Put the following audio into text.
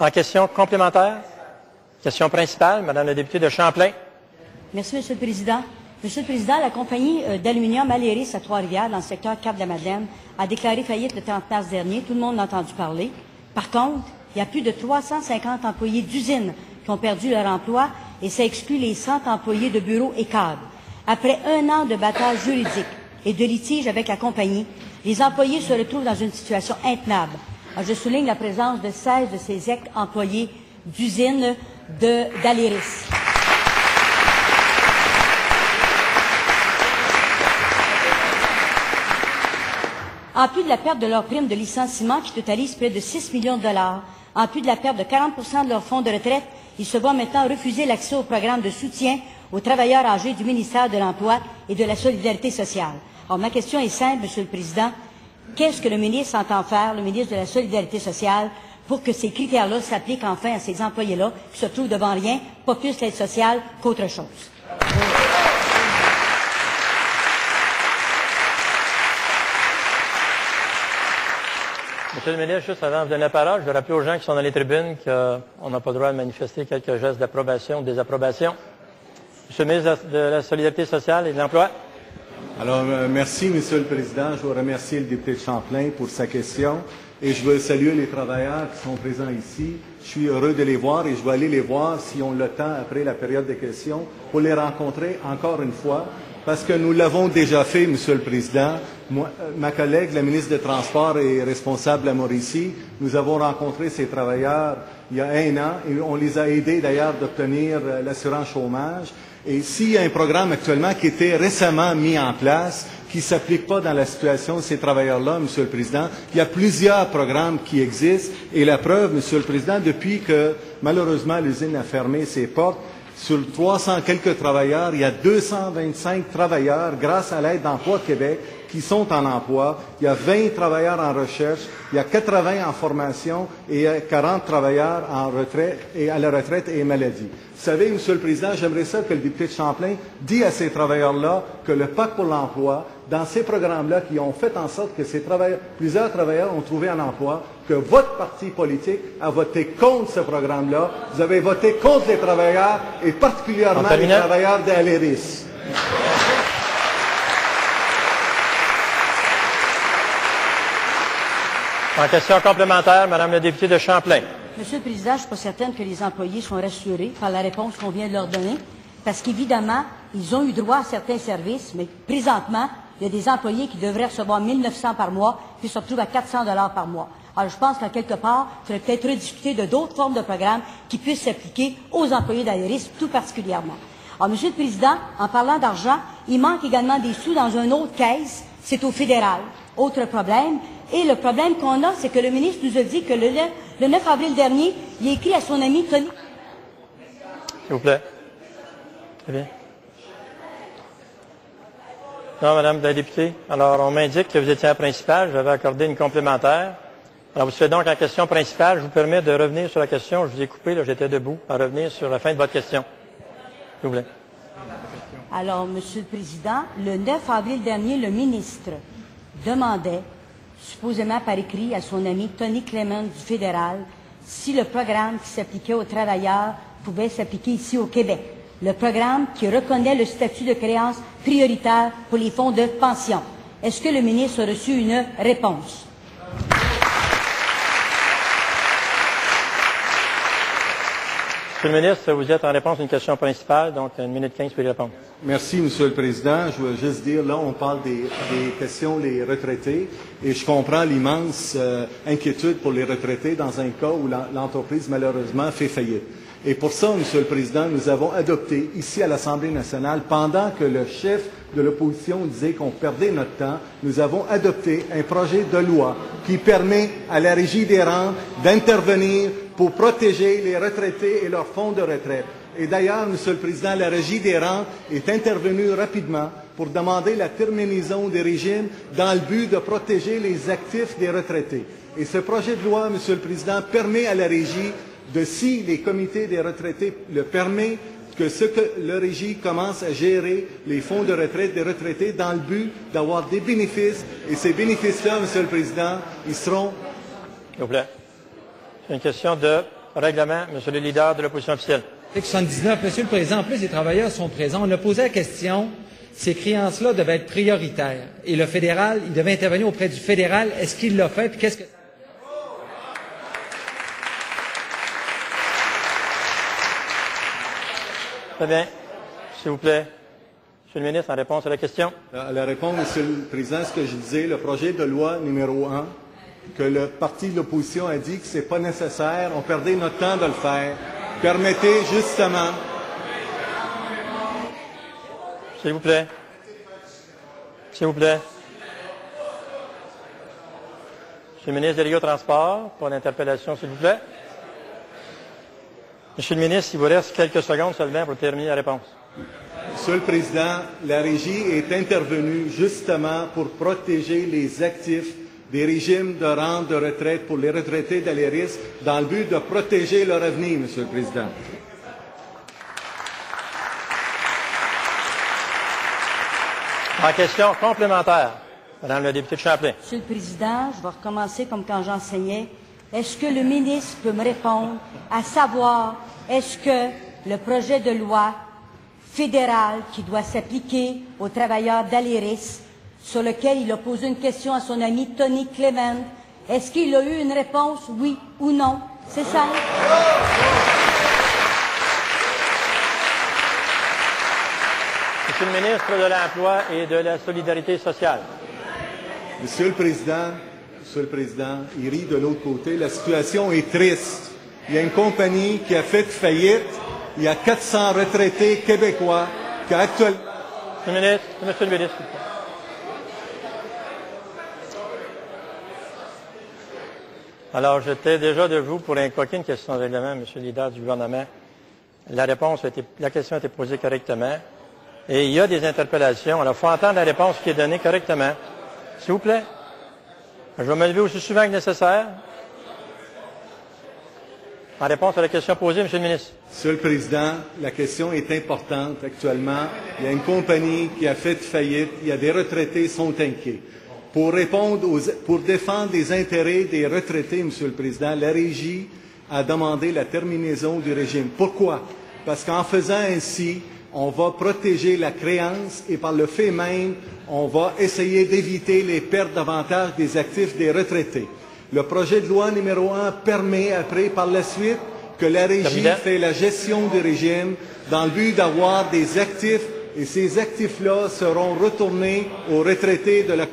En question complémentaire, question principale, Madame la députée de Champlain. Merci, Monsieur le Président. Monsieur le Président, la compagnie d'aluminium Aléris à Trois-Rivières, dans le secteur Cap-de-la-Madeleine, a déclaré faillite le 30 mars dernier. Tout le monde a entendu parler. Par contre, il y a plus de 350 employés d'usines qui ont perdu leur emploi et ça exclut les 100 employés de bureaux et cadres. Après un an de bataille juridique et de litige avec la compagnie, les employés se retrouvent dans une situation intenable. Alors, je souligne la présence de 16 de ces ex-employés d'usines d'Aléris. En plus de la perte de leur prime de licenciement qui totalise près de 6 millions de dollars, en plus de la perte de 40% de leur fonds de retraite, ils se voient maintenant refuser l'accès au programme de soutien aux travailleurs âgés du ministère de l'Emploi et de la Solidarité sociale. Alors, ma question est simple, Monsieur le Président. Qu'est-ce que le ministre entend faire, le ministre de la Solidarité sociale, pour que ces critères-là s'appliquent enfin à ces employés-là qui se trouvent devant rien, pas plus l'aide sociale qu'autre chose? Monsieur le ministre, juste avant de vous donner la parole, je vais rappeler aux gens qui sont dans les tribunes qu'on n'a pas le droit de manifester quelques gestes d'approbation ou de désapprobation. Monsieur le ministre de la Solidarité sociale et de l'Emploi. Alors, merci, Monsieur le Président. Je veux remercier le député de Champlain pour sa question et je veux saluer les travailleurs qui sont présents ici. Je suis heureux de les voir et je vais aller les voir si on le temps après la période de questions pour les rencontrer encore une fois parce que nous l'avons déjà fait, Monsieur le Président. Moi, ma collègue, la ministre des Transports et responsable à Mauricie, nous avons rencontré ces travailleurs il y a un an et on les a aidés d'ailleurs d'obtenir l'assurance chômage. Et s'il y a un programme actuellement qui était récemment mis en place, qui ne s'applique pas dans la situation de ces travailleurs-là, Monsieur le Président, il y a plusieurs programmes qui existent. Et la preuve, Monsieur le Président, depuis que malheureusement l'usine a fermé ses portes, sur 300 quelques travailleurs, il y a 225 travailleurs, grâce à l'aide d'Emploi Québec, qui sont en emploi. Il y a 20 travailleurs en recherche, il y a 80 en formation et il y a 40 travailleurs en retraite et à la retraite et maladie. Vous savez, Monsieur le Président, j'aimerais ça que le député de Champlain dise à ces travailleurs-là que le Pacte pour l'emploi, dans ces programmes-là qui ont fait en sorte que plusieurs travailleurs ont trouvé un emploi, que votre parti politique a voté contre ce programme-là. Vous avez voté contre les travailleurs et particulièrement les travailleurs d'Aléris. En question complémentaire, Madame la députée de Champlain. Monsieur le Président, je ne suis pas certaine que les employés sont rassurés par la réponse qu'on vient de leur donner, parce qu'évidemment, ils ont eu droit à certains services, mais présentement, il y a des employés qui devraient recevoir 1 900 par mois, puis se retrouvent à 400 $ par mois. Alors, je pense qu'à quelque part, il faudrait peut-être rediscuter de d'autres formes de programmes qui puissent s'appliquer aux employés d'Aléris, tout particulièrement. Alors, Monsieur le Président, en parlant d'argent, il manque également des sous dans une autre caisse, c'est au fédéral. Autre problème. Et le problème qu'on a, c'est que le ministre nous a dit que le 9 avril dernier, il a écrit à son ami Tony. S'il vous plaît. Très bien. Non, Madame la députée. Alors, on m'indique que vous étiez à principale. Je vais accorder une complémentaire. Alors, vous faites donc la question principale. Je vous permets de revenir sur la question. Je vous ai coupé, là, j'étais debout, à revenir sur la fin de votre question. S'il vous plaît. Alors, Monsieur le Président, le 9 avril dernier, le ministre demandait, supposément par écrit à son ami Tony Clement du fédéral, si le programme qui s'appliquait aux travailleurs pouvait s'appliquer ici au Québec. Le programme qui reconnaît le statut de créance prioritaire pour les fonds de pension. Est-ce que le ministre a reçu une réponse? Monsieur le ministre, vous êtes en réponse à une question principale, donc 1 minute 15 pour y répondre. Merci, Monsieur le Président. Je veux juste dire, là, on parle des questions des retraités et je comprends l'immense inquiétude pour les retraités dans un cas où l'entreprise, malheureusement, fait faillite. Et pour ça, Monsieur le Président, nous avons adopté ici à l'Assemblée nationale, pendant que le chef de l'opposition disait qu'on perdait notre temps, nous avons adopté un projet de loi qui permet à la Régie des rentes d'intervenir pour protéger les retraités et leurs fonds de retraite. Et d'ailleurs, Monsieur le Président, la Régie des rentes est intervenue rapidement pour demander la terminaison des régimes dans le but de protéger les actifs des retraités. Et ce projet de loi, Monsieur le Président, permet à la Régie si les comités des retraités le permettent, que le Régie commence à gérer les fonds de retraite des retraités dans le but d'avoir des bénéfices. Et ces bénéfices-là, Monsieur le Président, ils seront... S'il vous plaît. C'est une question de Règlement, Monsieur le leader de l'opposition officielle. Article 79, Monsieur le Président, en plus les travailleurs sont présents. On a posé la question, ces créances-là devaient être prioritaires. Et le fédéral, il devait intervenir auprès du fédéral. Est-ce qu'il l'a fait? Puis qu'est-ce que... Très bien. S'il vous plaît. Monsieur le ministre, en réponse à la question. La réponse, Monsieur le Président, ce que je disais, le projet de loi numéro 1, que le parti de l'opposition a dit que ce n'est pas nécessaire, on perdait notre temps de le faire. Permettez justement... S'il vous plaît. S'il vous plaît. Monsieur le ministre délégué au transport, pour l'interpellation, s'il vous plaît. Monsieur le ministre, il vous reste quelques secondes seulement pour terminer la réponse. Monsieur le Président, la Régie est intervenue justement pour protéger les actifs des régimes de rente de retraite pour les retraités d'Aléris dans le but de protéger leur avenir, Monsieur le Président. En question complémentaire, Madame la députée de Champlain. Monsieur le Président, je vais recommencer comme quand j'enseignais. Est-ce que le ministre peut me répondre à savoir, est-ce que le projet de loi fédéral qui doit s'appliquer aux travailleurs d'Aléris, sur lequel il a posé une question à son ami Tony Clement, est-ce qu'il a eu une réponse, oui ou non? C'est ça? Monsieur le ministre de l'Emploi et de la Solidarité sociale. Monsieur le Président, il rit de l'autre côté. La situation est triste. Il y a une compagnie qui a fait faillite. Il y a 400 retraités québécois qui actuellement... Monsieur le ministre. Alors, j'étais déjà debout pour invoquer une question de règlement, Monsieur le leader du gouvernement. La question a été posée correctement. Et il y a des interpellations. Alors, il faut entendre la réponse qui est donnée correctement. S'il vous plaît. Je vais me lever aussi souvent que nécessaire. En réponse à la question posée, Monsieur le ministre. Monsieur le Président, la question est importante actuellement. Il y a une compagnie qui a fait faillite. Il y a des retraités qui sont inquiets. Pour défendre les intérêts des retraités, Monsieur le Président, la Régie a demandé la terminaison du régime. Pourquoi? Parce qu'en faisant ainsi, on va protéger la créance et par le fait même, on va essayer d'éviter les pertes d'avantages des actifs des retraités. Le projet de loi numéro 1 permet après, par la suite, que la Régie fait la gestion du régime dans le but d'avoir des actifs et ces actifs-là seront retournés aux retraités de la